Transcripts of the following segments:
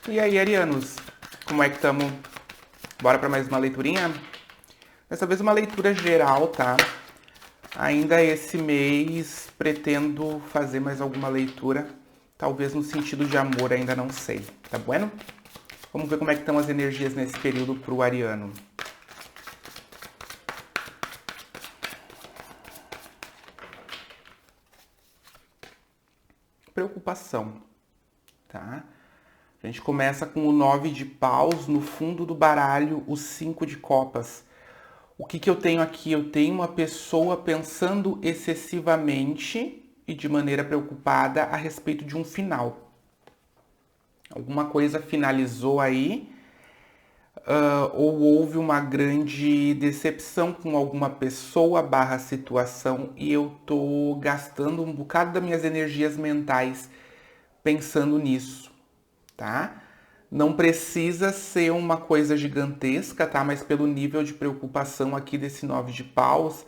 E aí, arianos, como é que estamos? Bora para mais uma leiturinha? Dessa vez uma leitura geral, tá? Ainda esse mês pretendo fazer mais alguma leitura, talvez no sentido de amor, ainda não sei, tá bueno? Vamos ver como é que estão as energias nesse período pro ariano. Preocupação, tá? A gente começa com o 9 de paus, no fundo do baralho, o 5 de copas. O que eu tenho aqui? Eu tenho uma pessoa pensando excessivamente e de maneira preocupada a respeito de um final. Alguma coisa finalizou aí, ou houve uma grande decepção com alguma pessoa barra situação e eu tô gastando um bocado das minhas energias mentais pensando nisso, tá? Não precisa ser uma coisa gigantesca, tá? Mas pelo nível de preocupação aqui desse 9 de paus,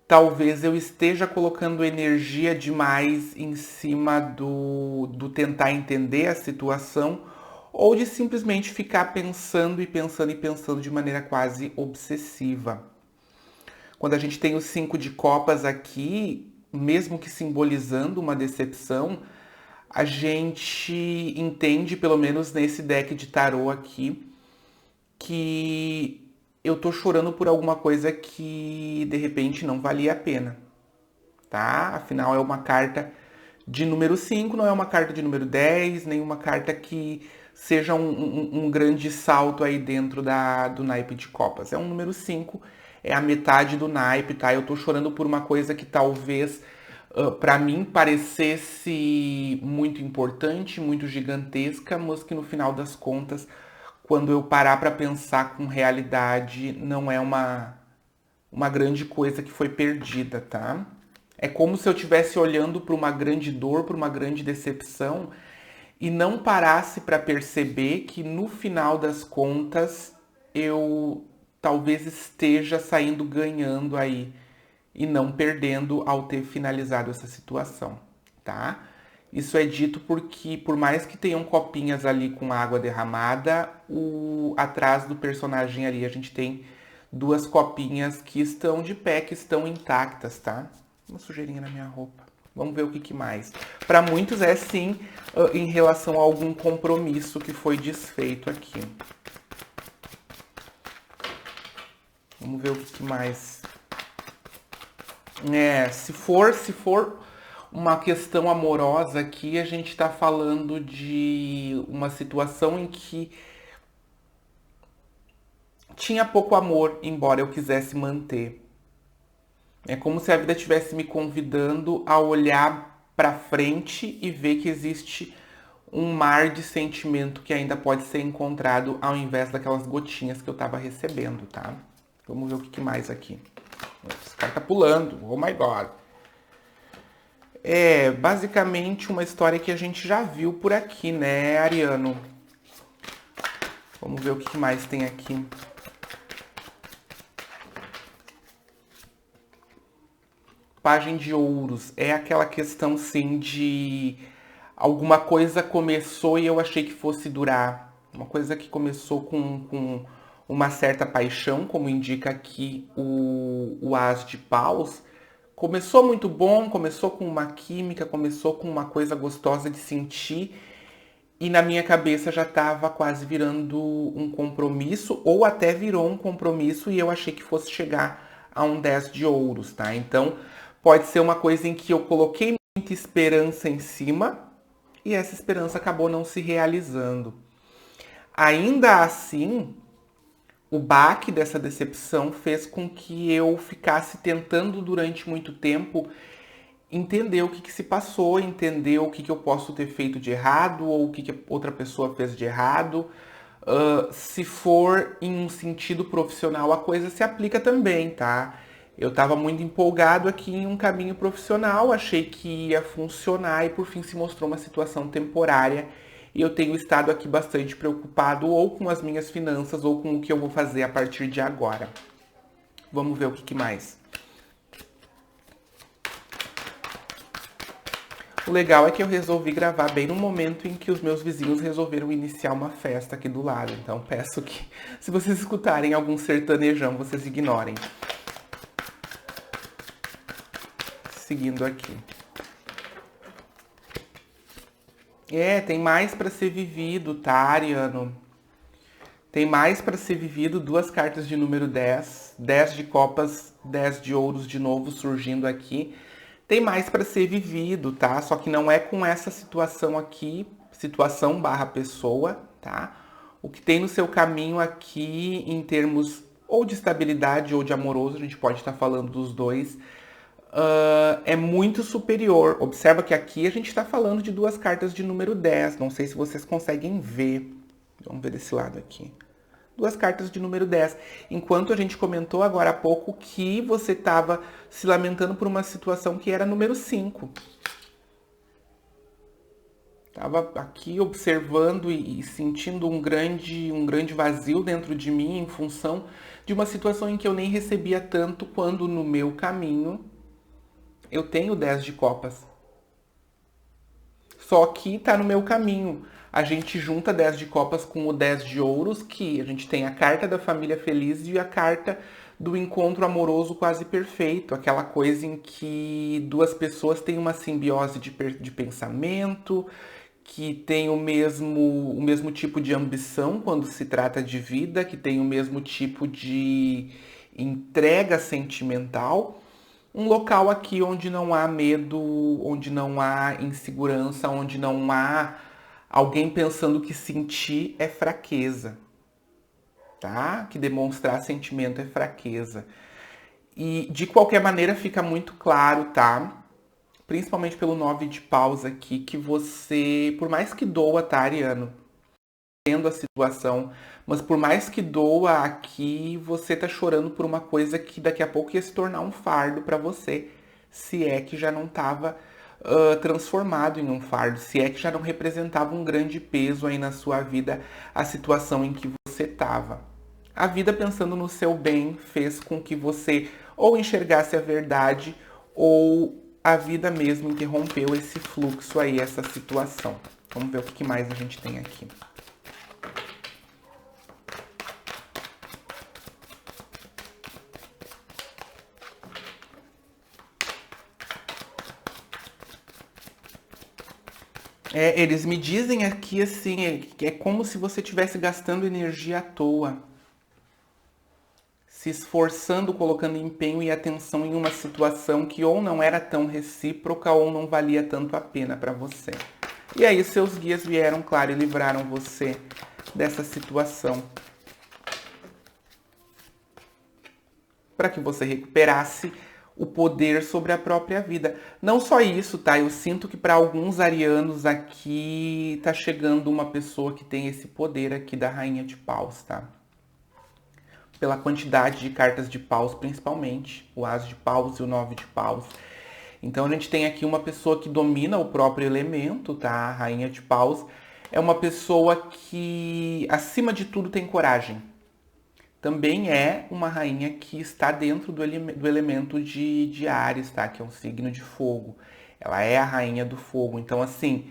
talvez eu esteja colocando energia demais em cima do tentar entender a situação ou de simplesmente ficar pensando e pensando e pensando de maneira quase obsessiva. Quando a gente tem o 5 de copas aqui, mesmo que simbolizando uma decepção, a gente entende, pelo menos nesse deck de tarô aqui, que eu tô chorando por alguma coisa que de repente não valia a pena, tá? Afinal, é uma carta de número 5, não é uma carta de número 10, nem uma carta que seja um grande salto aí dentro do naipe de copas. É um número 5, é a metade do naipe, tá? Eu tô chorando por uma coisa que talvez para mim parecesse muito importante, muito gigantesca, mas que no final das contas, quando eu parar para pensar com realidade, não é uma grande coisa que foi perdida, tá? É como se eu estivesse olhando para uma grande dor, para uma grande decepção e não parasse para perceber que no final das contas eu talvez esteja saindo ganhando aí e não perdendo ao ter finalizado essa situação, tá? Isso é dito porque, por mais que tenham copinhas ali com água derramada, atrás do personagem ali a gente tem duas copinhas que estão de pé, que estão intactas, tá? Uma sujeirinha na minha roupa. Vamos ver o que mais. Para muitos é sim em relação a algum compromisso que foi desfeito aqui. Vamos ver o que mais. Se for uma questão amorosa aqui, a gente está falando de uma situação em que tinha pouco amor, embora eu quisesse manter. É como se a vida estivesse me convidando a olhar para frente e ver que existe um mar de sentimento que ainda pode ser encontrado ao invés daquelas gotinhas que eu estava recebendo, tá? Vamos ver o que mais aqui. Esse cara tá pulando, oh my god. É basicamente uma história que a gente já viu por aqui, né, Ariano? Vamos ver o que mais tem aqui. Pagem de ouros. É aquela questão, sim, de alguma coisa começou e eu achei que fosse durar. Uma coisa que começou com uma certa paixão, como indica aqui o As de Paus. Começou muito bom, começou com uma química, começou com uma coisa gostosa de sentir. E na minha cabeça já estava quase virando um compromisso, ou até virou um compromisso, e eu achei que fosse chegar a um 10 de ouros, tá? Então, pode ser uma coisa em que eu coloquei muita esperança em cima, e essa esperança acabou não se realizando. Ainda assim, o baque dessa decepção fez com que eu ficasse tentando durante muito tempo entender o que se passou, entender o que eu posso ter feito de errado ou o que outra pessoa fez de errado. Se for em um sentido profissional, a coisa se aplica também, tá? Eu estava muito empolgado aqui em um caminho profissional, achei que ia funcionar e por fim se mostrou uma situação temporária e eu tenho estado aqui bastante preocupado ou com as minhas finanças ou com o que eu vou fazer a partir de agora. Vamos ver o que mais. O legal é que eu resolvi gravar bem no momento em que os meus vizinhos resolveram iniciar uma festa aqui do lado. Então peço que, se vocês escutarem algum sertanejão, vocês ignorem. Seguindo aqui. Tem mais para ser vivido, tá, Ariano? Tem mais para ser vivido, 2 cartas de número 10, 10 de copas, 10 de ouros de novo surgindo aqui. Tem mais para ser vivido, tá? Só que não é com essa situação aqui, situação barra pessoa, tá? O que tem no seu caminho aqui em termos ou de estabilidade ou de amoroso, a gente pode estar falando dos dois, é muito superior. Observa que aqui a gente está falando de 2 cartas de número 10. Não sei se vocês conseguem ver. Vamos ver desse lado aqui. 2 cartas de número 10. Enquanto a gente comentou agora há pouco que você estava se lamentando por uma situação que era número 5. Estava aqui observando e sentindo um grande vazio dentro de mim em função de uma situação em que eu nem recebia tanto quando no meu caminho eu tenho 10 de copas. Só que tá no meu caminho. A gente junta 10 de copas com o 10 de ouros, que a gente tem a carta da família feliz e a carta do encontro amoroso quase perfeito. Aquela coisa em que 2 pessoas têm uma simbiose de pensamento, que tem o mesmo tipo de ambição quando se trata de vida, que tem o mesmo tipo de entrega sentimental. Um local aqui onde não há medo, onde não há insegurança, onde não há alguém pensando que sentir é fraqueza, tá? Que demonstrar sentimento é fraqueza. E de qualquer maneira fica muito claro, tá? Principalmente pelo 9 de paus aqui, que você, por mais que doa, tá, Ariano? Tendo a situação, mas por mais que doa aqui, você tá chorando por uma coisa que daqui a pouco ia se tornar um fardo para você, se é que já não estava transformado em um fardo, se é que já não representava um grande peso aí na sua vida a situação em que você estava. A vida, pensando no seu bem, fez com que você ou enxergasse a verdade ou a vida mesmo interrompeu esse fluxo aí, essa situação. Vamos ver o que mais a gente tem aqui. Eles me dizem aqui assim, é como se você estivesse gastando energia à toa, se esforçando, colocando empenho e atenção em uma situação que ou não era tão recíproca ou não valia tanto a pena para você. E aí seus guias vieram, claro, e livraram você dessa situação, para que você recuperasse o poder sobre a própria vida. Não só isso, tá? Eu sinto que para alguns arianos aqui tá chegando uma pessoa que tem esse poder aqui da Rainha de Paus, tá? Pela quantidade de cartas de paus, principalmente, o As de Paus e o 9 de Paus. Então a gente tem aqui uma pessoa que domina o próprio elemento, tá? A Rainha de Paus é uma pessoa que, acima de tudo, tem coragem. Também é uma rainha que está dentro do elemento de Áries, tá? Que é um signo de fogo. Ela é a rainha do fogo. Então, assim,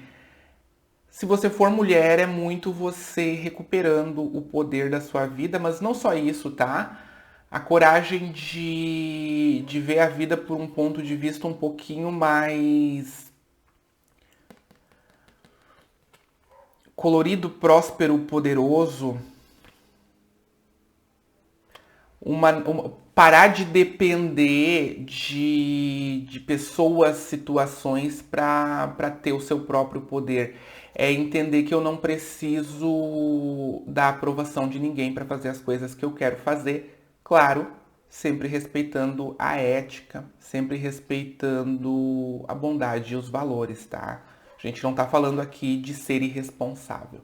se você for mulher, é muito você recuperando o poder da sua vida, mas não só isso, tá? A coragem de ver a vida por um ponto de vista um pouquinho mais colorido, próspero, poderoso. Parar de depender de pessoas, situações para ter o seu próprio poder. É entender que eu não preciso da aprovação de ninguém para fazer as coisas que eu quero fazer. Claro, sempre respeitando a ética, sempre respeitando a bondade e os valores, tá? A gente não tá falando aqui de ser irresponsável.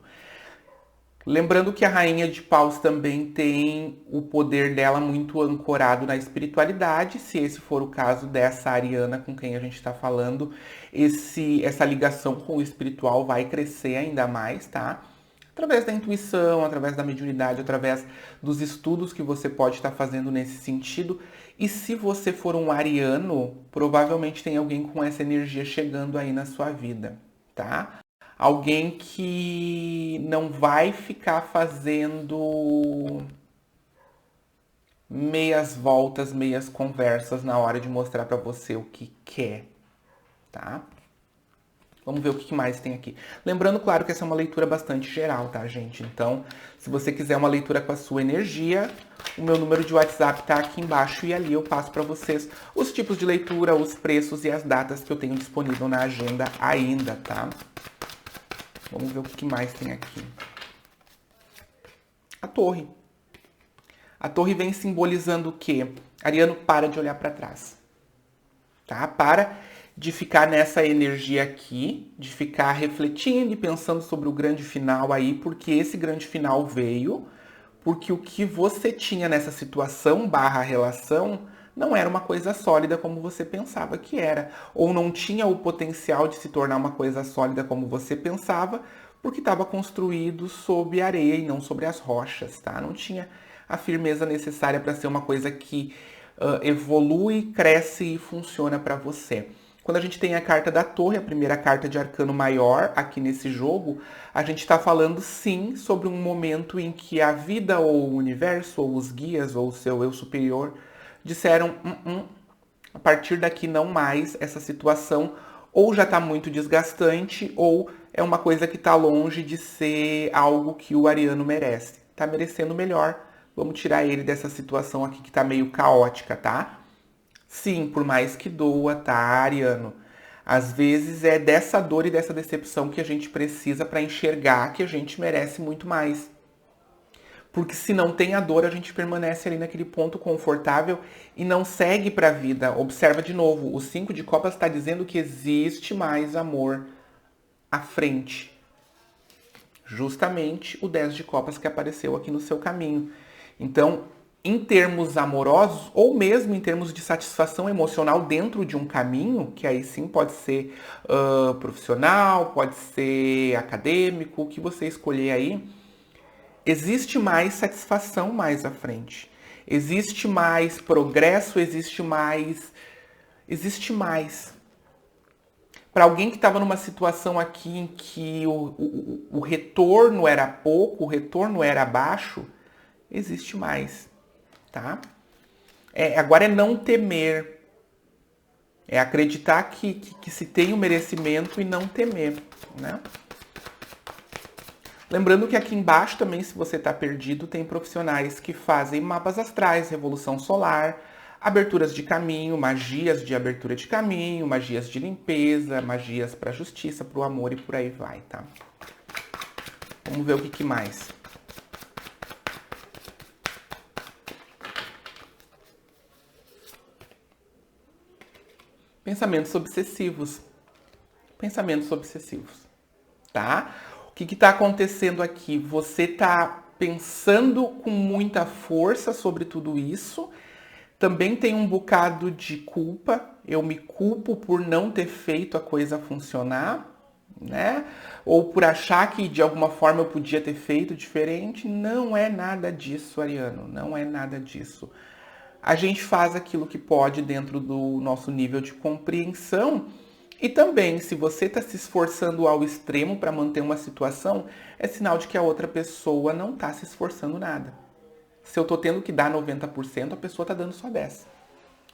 Lembrando que a Rainha de Paus também tem o poder dela muito ancorado na espiritualidade, se esse for o caso dessa ariana com quem a gente está falando, essa ligação com o espiritual vai crescer ainda mais, tá? Através da intuição, através da mediunidade, através dos estudos que você pode estar fazendo nesse sentido. E se você for um ariano, provavelmente tem alguém com essa energia chegando aí na sua vida, tá? Alguém que não vai ficar fazendo meias voltas, meias conversas na hora de mostrar pra você o que quer, tá? Vamos ver o que mais tem aqui. Lembrando, claro, que essa é uma leitura bastante geral, tá, gente? Então, se você quiser uma leitura com a sua energia, o meu número de WhatsApp tá aqui embaixo e ali eu passo para vocês os tipos de leitura, os preços e as datas que eu tenho disponível na agenda ainda, tá? Vamos ver o que mais tem aqui. A torre. A torre vem simbolizando o quê? Ariano, para de olhar para trás, tá? Para de ficar nessa energia aqui, de ficar refletindo e pensando sobre o grande final aí, porque esse grande final veio, porque o que você tinha nessa situação barra relação não era uma coisa sólida como você pensava que era, ou não tinha o potencial de se tornar uma coisa sólida como você pensava, porque estava construído sobre areia e não sobre as rochas, tá? Não tinha a firmeza necessária para ser uma coisa que evolui, cresce e funciona para você. Quando a gente tem a carta da torre, a primeira carta de arcano maior aqui nesse jogo, a gente está falando sim sobre um momento em que a vida ou o universo, ou os guias, ou o seu eu superior, disseram, a partir daqui não mais, essa situação ou já está muito desgastante, ou é uma coisa que está longe de ser algo que o ariano merece. Está merecendo melhor, vamos tirar ele dessa situação aqui que está meio caótica, tá? Sim, por mais que doa, tá, ariano? Às vezes é dessa dor e dessa decepção que a gente precisa para enxergar que a gente merece muito mais. Porque se não tem a dor, a gente permanece ali naquele ponto confortável e não segue para a vida. Observa de novo, o 5 de copas está dizendo que existe mais amor à frente. Justamente o 10 de copas que apareceu aqui no seu caminho. Então, em termos amorosos, ou mesmo em termos de satisfação emocional dentro de um caminho, que aí sim pode ser profissional, pode ser acadêmico, o que você escolher aí, existe mais satisfação mais à frente. Existe mais progresso, existe mais. Existe mais. Para alguém que estava numa situação aqui em que o retorno era pouco, o retorno era baixo, existe mais, tá? Agora é não temer. É acreditar que se tem o merecimento e não temer, né? Lembrando que aqui embaixo também, se você está perdido, tem profissionais que fazem mapas astrais, revolução solar, aberturas de caminho, magias de abertura de caminho, magias de limpeza, magias para justiça, para o amor e por aí vai, tá? Vamos ver o que mais. Pensamentos obsessivos. Pensamentos obsessivos, tá? O que está acontecendo aqui? Você está pensando com muita força sobre tudo isso. Também tem um bocado de culpa. Eu me culpo por não ter feito a coisa funcionar, né? Ou por achar que de alguma forma eu podia ter feito diferente. Não é nada disso, Ariano. Não é nada disso. A gente faz aquilo que pode dentro do nosso nível de compreensão. E também, se você está se esforçando ao extremo para manter uma situação, é sinal de que a outra pessoa não está se esforçando nada. Se eu estou tendo que dar 90%, a pessoa está dando só 10%.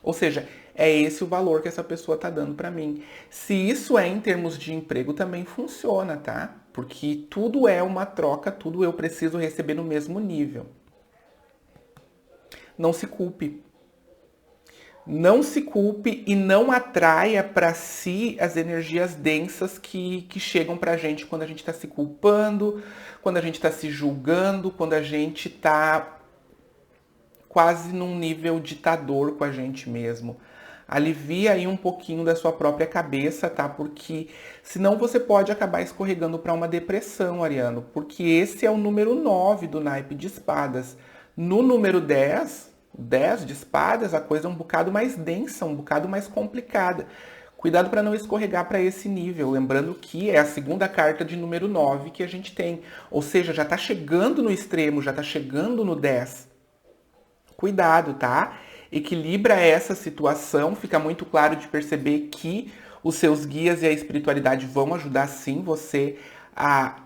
Ou seja, é esse o valor que essa pessoa está dando para mim. Se isso é em termos de emprego, também funciona, tá? Porque tudo é uma troca, tudo eu preciso receber no mesmo nível. Não se culpe. Não se culpe e não atraia para si as energias densas que chegam para a gente quando a gente está se culpando, quando a gente está se julgando, quando a gente está quase num nível ditador com a gente mesmo. Alivia aí um pouquinho da sua própria cabeça, tá? Porque senão você pode acabar escorregando para uma depressão, Ariano. Porque esse é o número 9 do naipe de espadas. No número 10 de espadas, a coisa é um bocado mais densa, um bocado mais complicada. Cuidado para não escorregar para esse nível, lembrando que é a segunda carta de número 9 que a gente tem. Ou seja, já está chegando no extremo, já está chegando no 10. Cuidado, tá? Equilibra essa situação, fica muito claro de perceber que os seus guias e a espiritualidade vão ajudar sim você a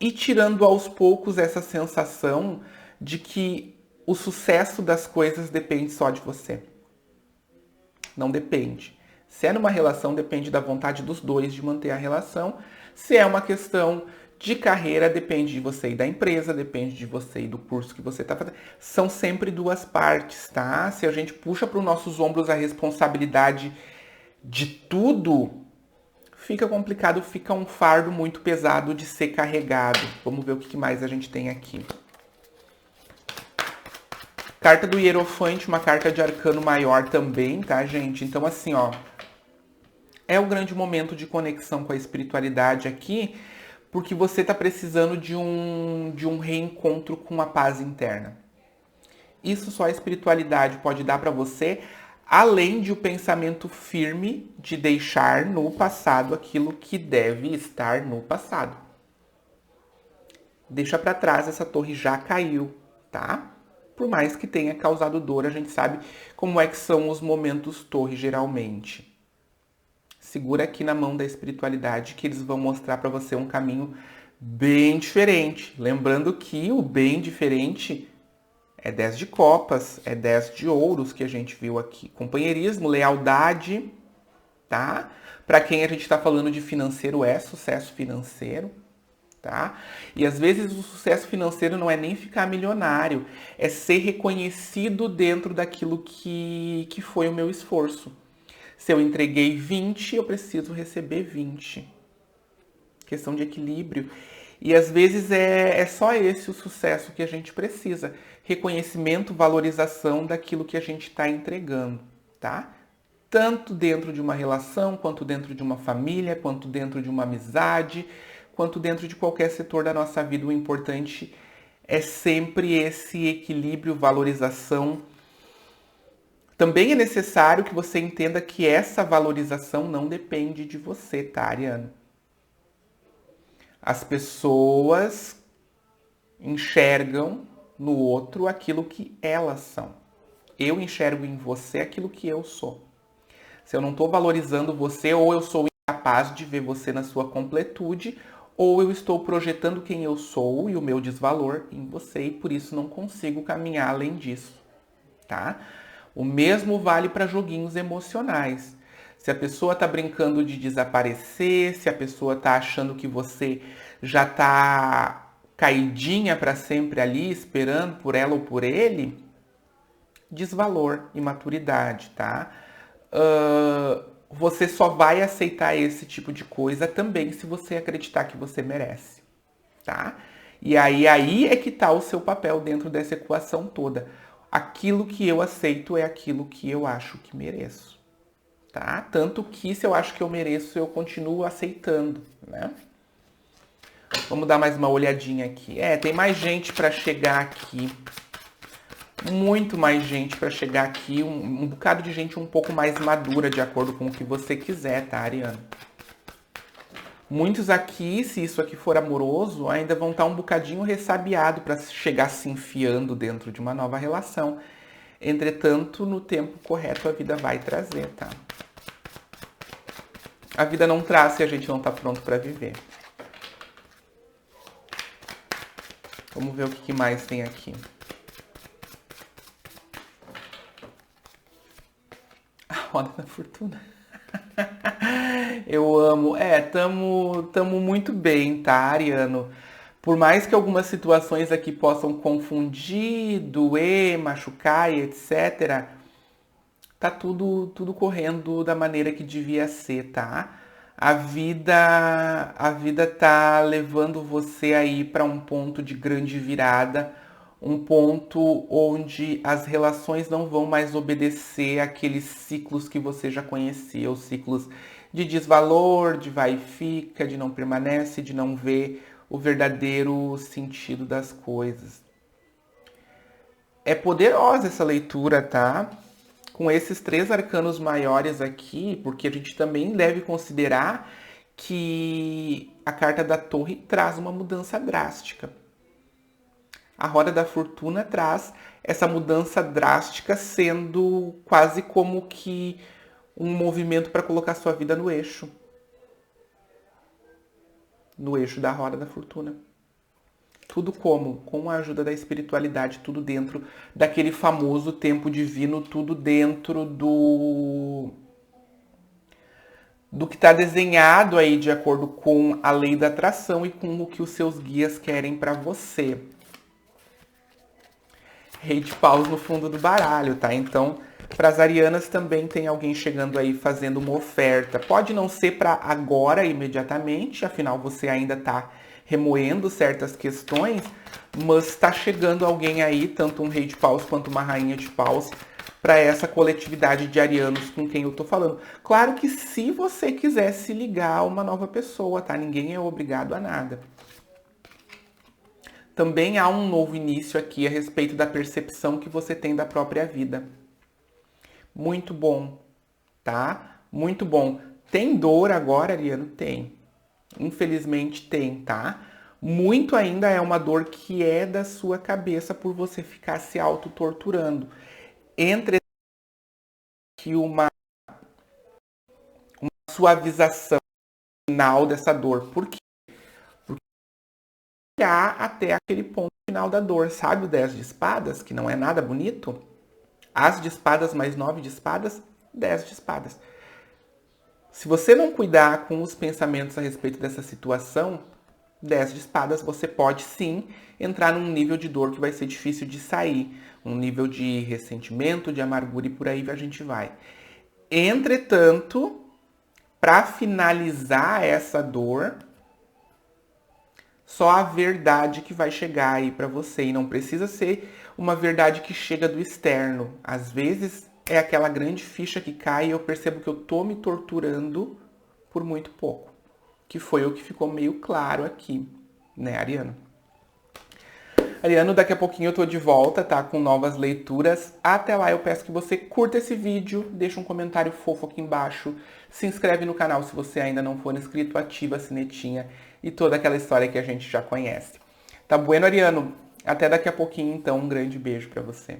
ir tirando aos poucos essa sensação de que o sucesso das coisas depende só de você. Não depende. Se é numa relação, depende da vontade dos dois de manter a relação. Se é uma questão de carreira, depende de você e da empresa, depende de você e do curso que você está fazendo. São sempre duas partes, tá? Se a gente puxa para os nossos ombros a responsabilidade de tudo, fica complicado, fica um fardo muito pesado de ser carregado. Vamos ver o que mais a gente tem aqui. Carta do Hierofante, uma carta de arcano maior também, tá, gente? Então, assim, ó, é o grande momento de conexão com a espiritualidade aqui, porque você tá precisando de um reencontro com a paz interna. Isso só a espiritualidade pode dar para você, além de o pensamento firme de deixar no passado aquilo que deve estar no passado. Deixa para trás, essa torre já caiu, tá? Por mais que tenha causado dor, a gente sabe como é que são os momentos torre geralmente. Segura aqui na mão da espiritualidade que eles vão mostrar para você um caminho bem diferente. Lembrando que o bem diferente é 10 de copas, é 10 de ouros que a gente viu aqui. Companheirismo, lealdade, tá? Para quem a gente está falando de financeiro, é sucesso financeiro. Tá? E às vezes o sucesso financeiro não é nem ficar milionário, é ser reconhecido dentro daquilo que foi o meu esforço. Se eu entreguei 20, eu preciso receber 20. Questão de equilíbrio. E às vezes é só esse o sucesso que a gente precisa. Reconhecimento, valorização daquilo que a gente está entregando, tá? Tanto dentro de uma relação, quanto dentro de uma família, quanto dentro de uma amizade, quanto dentro de qualquer setor da nossa vida. O importante é sempre esse equilíbrio, valorização. Também é necessário que você entenda que essa valorização não depende de você, tá, Ariano? As pessoas enxergam no outro aquilo que elas são. Eu enxergo em você aquilo que eu sou. Se eu não estou valorizando você, ou eu sou incapaz de ver você na sua completude, ou eu estou projetando quem eu sou e o meu desvalor em você e por isso não consigo caminhar além disso, tá? O mesmo vale para joguinhos emocionais. Se a pessoa tá brincando de desaparecer, se a pessoa tá achando que você já tá caidinha para sempre ali, esperando por ela ou por ele, desvalor, imaturidade, tá? Você só vai aceitar esse tipo de coisa também se você acreditar que você merece, tá? E aí é que tá o seu papel dentro dessa equação toda. Aquilo que eu aceito é aquilo que eu acho que mereço, tá? Tanto que se eu acho que eu mereço, eu continuo aceitando, né? Vamos dar mais uma olhadinha aqui. Tem mais gente para chegar aqui. Muito mais gente para chegar aqui, um bocado de gente um pouco mais madura, de acordo com o que você quiser, tá, Ariano? Muitos aqui, se isso aqui for amoroso, ainda vão estar um bocadinho ressabiado para chegar se enfiando dentro de uma nova relação. Entretanto, no tempo correto, a vida vai trazer, tá? A vida não traz se a gente não tá pronto para viver. Vamos ver o que mais tem aqui. Roda da Fortuna. Eu amo. Tamo muito bem, tá, Ariano? Por mais que algumas situações aqui possam confundir, doer, machucar e etc., tá tudo correndo da maneira que devia ser, tá? A vida tá levando você aí para um ponto de grande virada, um ponto onde as relações não vão mais obedecer aqueles ciclos que você já conhecia, os ciclos de desvalor, de vai e fica, de não permanece, de não ver o verdadeiro sentido das coisas. É poderosa essa leitura, tá? com esses 3 arcanos maiores aqui, porque a gente também deve considerar que a carta da Torre traz uma mudança drástica. A Roda da Fortuna traz essa mudança drástica sendo quase como que um movimento para colocar sua vida no eixo. No eixo da Roda da Fortuna. Tudo como? Com a ajuda da espiritualidade, tudo dentro daquele famoso tempo divino, tudo dentro do que está desenhado aí de acordo com a lei da atração e com o que os seus guias querem para você. Rei de paus no fundo do baralho, tá? Então, para as arianas também tem alguém chegando aí fazendo uma oferta. Pode não ser para agora, imediatamente, afinal você ainda está remoendo certas questões, mas está chegando alguém aí, tanto um rei de paus quanto uma rainha de paus, para essa coletividade de arianos com quem eu tô falando. Claro que se você quiser se ligar a uma nova pessoa, tá? Ninguém é obrigado a nada. Também há um novo início aqui a respeito da percepção que você tem da própria vida. Muito bom, tá? Muito bom. Tem dor agora, Ariano? Tem. Infelizmente tem, tá? Muito ainda é uma dor que é da sua cabeça por você ficar se auto-torturando. Entre que uma suavização final dessa dor. Por quê? Porque chegar até aquele ponto final da dor. Sabe o 10 de espadas, que não é nada bonito? As de espadas mais 9 de espadas, 10 de espadas. Se você não cuidar com os pensamentos a respeito dessa situação, 10 de espadas, você pode sim entrar num nível de dor que vai ser difícil de sair. Um nível de ressentimento, de amargura e por aí a gente vai. Entretanto, para finalizar essa dor, só a verdade que vai chegar aí para você. E não precisa ser uma verdade que chega do externo. Às vezes é aquela grande ficha que cai e eu percebo que eu tô me torturando por muito pouco. Que foi o que ficou meio claro aqui, né, Ariano? Ariano, daqui a pouquinho eu tô de volta, tá? Com novas leituras. Até lá eu peço que você curta esse vídeo, deixa um comentário fofo aqui embaixo, se inscreve no canal se você ainda não for inscrito, ativa a sinetinha e toda aquela história que a gente já conhece. Tá bueno, Ariano? Até daqui a pouquinho, então. Um grande beijo pra você.